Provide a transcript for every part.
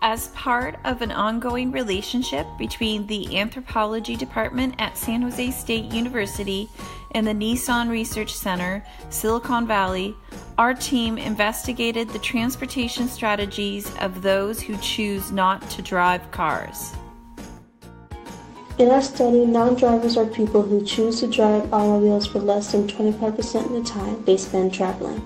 As part of an ongoing relationship between the Anthropology Department at San Jose State University and the Nissan Research Center, Silicon Valley, our team investigated the transportation strategies of those who choose not to drive cars. In our study, non-drivers are people who choose to drive automobiles for less than 25% of the time they spend traveling.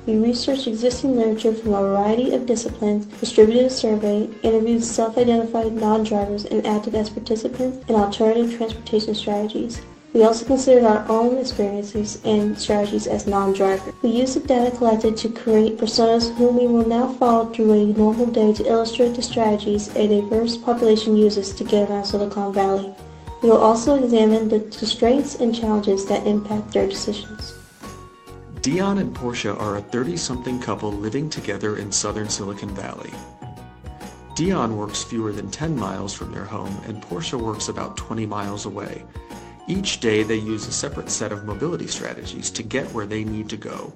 We researched existing literature from a variety of disciplines, distributed a survey, interviewed self-identified non-drivers, and acted as participants in alternative transportation strategies. We also considered our own experiences and strategies as non-drivers. We used the data collected to create personas whom we will now follow through a normal day to illustrate the strategies a diverse population uses to get around Silicon Valley. We will also examine the constraints and challenges that impact their decisions. Dion and Portia are a 30-something couple living together in southern Silicon Valley. Dion works fewer than 10 miles from their home, and Portia works about 20 miles away. Each day they use a separate set of mobility strategies to get where they need to go.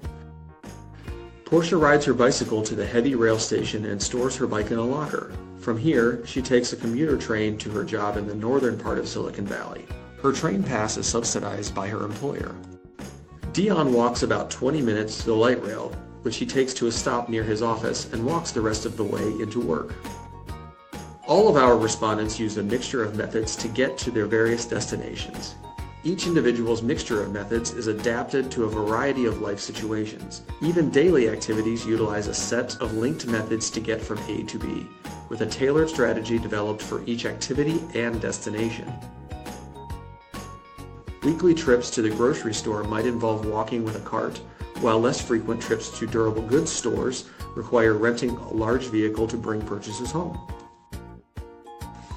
Portia rides her bicycle to the heavy rail station and stores her bike in a locker. From here, she takes a commuter train to her job in the northern part of Silicon Valley. Her train pass is subsidized by her employer. Dion walks about 20 minutes to the light rail, which he takes to a stop near his office and walks the rest of the way into work. All of our respondents used a mixture of methods to get to their various destinations. Each individual's mixture of methods is adapted to a variety of life situations. Even daily activities utilize a set of linked methods to get from A to B, with a tailored strategy developed for each activity and destination. Weekly trips to the grocery store might involve walking with a cart, while less frequent trips to durable goods stores require renting a large vehicle to bring purchases home.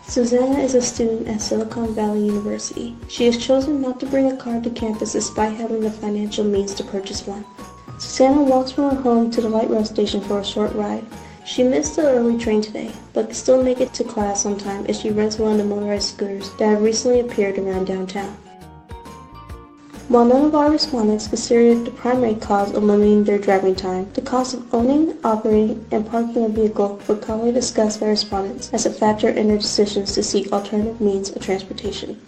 Susanna is a student at Silicon Valley University. She has chosen not to bring a car to campus despite having the financial means to purchase one. Susanna walks from her home to the light rail station for a short ride. She missed the early train today, but can still make it to class on time as she rents one of the motorized scooters that have recently appeared around downtown. While none of our respondents considered the primary cause of limiting their driving time, the cost of owning, operating, and parking a vehicle were commonly discussed by respondents as a factor in their decisions to seek alternative means of transportation.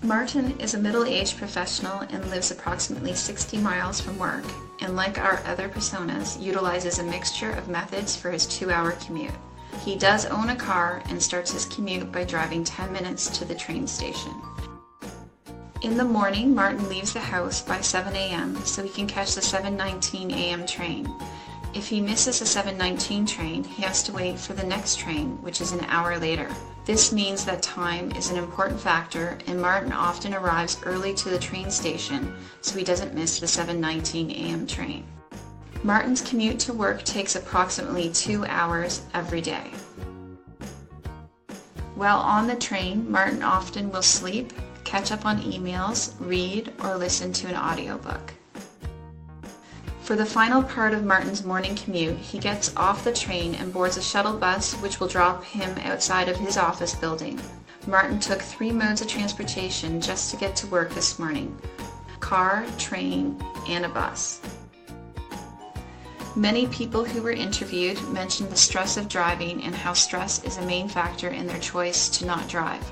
Martin is a middle-aged professional and lives approximately 60 miles from work, and like our other personas, utilizes a mixture of methods for his 2-hour commute. He does own a car and starts his commute by driving 10 minutes to the train station. In the morning, Martin leaves the house by 7 a.m. so he can catch the 7:19 a.m. train. If he misses the 7:19 train, he has to wait for the next train, which is an hour later. This means that time is an important factor, and Martin often arrives early to the train station so he doesn't miss the 7:19 a.m. train. Martin's commute to work takes approximately 2 hours every day. While on the train, Martin often will sleep, catch up on emails, read, or listen to an audiobook. For the final part of Martin's morning commute, he gets off the train and boards a shuttle bus which will drop him outside of his office building. Martin took 3 modes of transportation just to get to work this morning: car, train, and a bus. Many people who were interviewed mentioned the stress of driving and how stress is a main factor in their choice to not drive.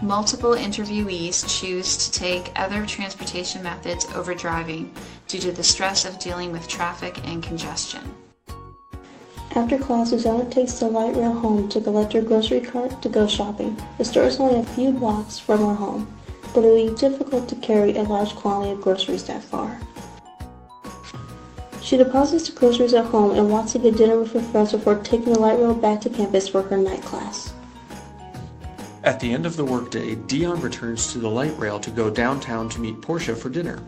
Multiple interviewees choose to take other transportation methods over driving due to the stress of dealing with traffic and congestion. After class, Susanna takes the light rail home to collect her grocery cart to go shopping. The store is only a few blocks from her home, but it will be difficult to carry a large quantity of groceries that far. She deposits the groceries at home and wants to get dinner with her friends before taking the light rail back to campus for her night class. At the end of the workday, Dion returns to the light rail to go downtown to meet Portia for dinner.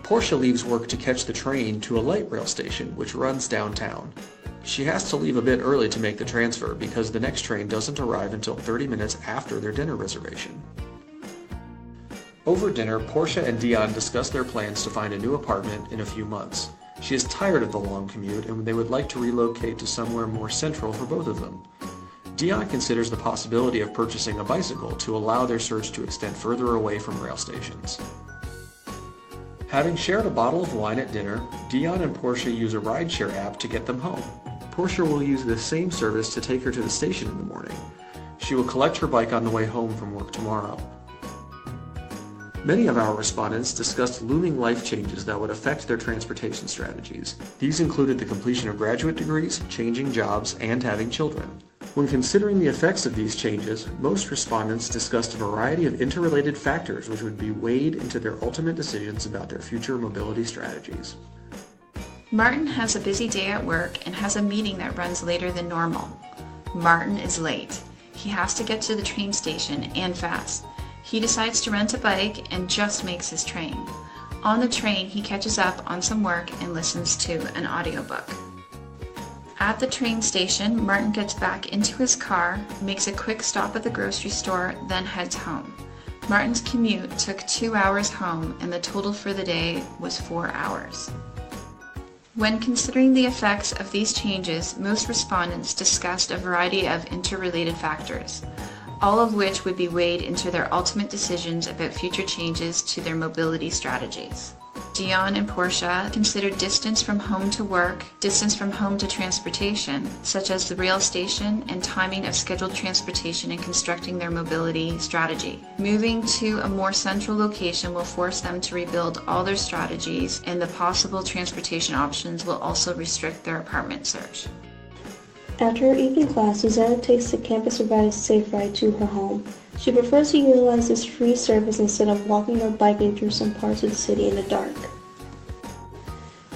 Portia leaves work to catch the train to a light rail station which runs downtown. She has to leave a bit early to make the transfer because the next train doesn't arrive until 30 minutes after their dinner reservation. Over dinner, Portia and Dion discuss their plans to find a new apartment in a few months. She is tired of the long commute and they would like to relocate to somewhere more central for both of them. Dion considers the possibility of purchasing a bicycle to allow their search to extend further away from rail stations. Having shared a bottle of wine at dinner, Dion and Portia use a rideshare app to get them home. Portia will use this same service to take her to the station in the morning. She will collect her bike on the way home from work tomorrow. Many of our respondents discussed looming life changes that would affect their transportation strategies. These included the completion of graduate degrees, changing jobs, and having children. When considering the effects of these changes, most respondents discussed a variety of interrelated factors which would be weighed into their ultimate decisions about their future mobility strategies. Martin has a busy day at work and has a meeting that runs later than normal. Martin is late. He has to get to the train station and fast. He decides to rent a bike and just makes his train. On the train, he catches up on some work and listens to an audiobook. At the train station, Martin gets back into his car, makes a quick stop at the grocery store, then heads home. Martin's commute took 2 hours home, and the total for the day was 4 hours. When considering the effects of these changes, most respondents discussed a variety of interrelated factors, all of which would be weighed into their ultimate decisions about future changes to their mobility strategies. Dion and Portia considered distance from home to work, distance from home to transportation, such as the rail station, and timing of scheduled transportation in constructing their mobility strategy. Moving to a more central location will force them to rebuild all their strategies, and the possible transportation options will also restrict their apartment search. After her evening class, Susanna takes the campus-provided safe ride to her home. She prefers to utilize this free service instead of walking or biking through some parts of the city in the dark.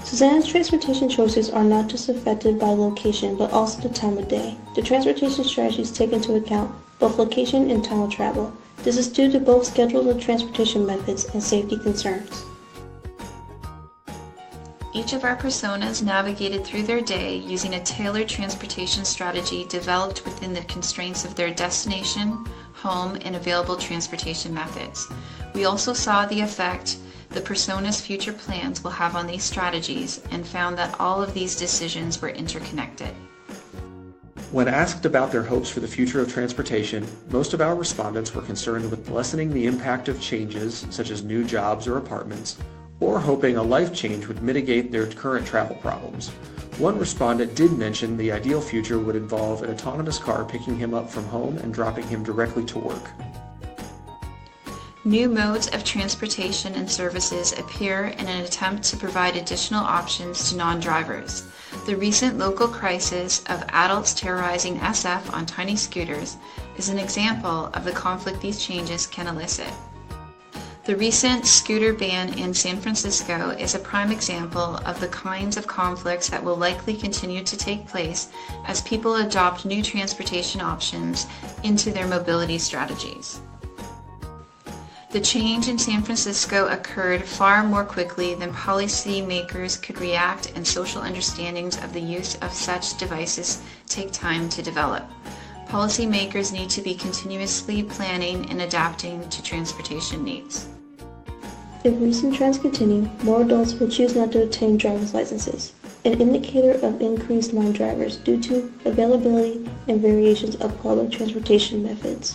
Susanna's transportation choices are not just affected by location, but also the time of day. The transportation strategies take into account both location and time of travel. This is due to both scheduled transportation methods and safety concerns. Each of our personas navigated through their day using a tailored transportation strategy developed within the constraints of their destination, home, and available transportation methods. We also saw the effect the persona's future plans will have on these strategies and found that all of these decisions were interconnected. When asked about their hopes for the future of transportation, most of our respondents were concerned with lessening the impact of changes such as new jobs or apartments, or hoping a life change would mitigate their current travel problems. One respondent did mention the ideal future would involve an autonomous car picking him up from home and dropping him directly to work. New modes of transportation and services appear in an attempt to provide additional options to non-drivers. The recent local crisis of adults terrorizing SF on tiny scooters is an example of the conflict these changes can elicit. The recent scooter ban in San Francisco is a prime example of the kinds of conflicts that will likely continue to take place as people adopt new transportation options into their mobility strategies. The change in San Francisco occurred far more quickly than policymakers could react, and social understandings of the use of such devices take time to develop. Policymakers need to be continuously planning and adapting to transportation needs. If recent trends continue, more adults will choose not to obtain driver's licenses, an indicator of increased non-drivers due to availability and variations of public transportation methods.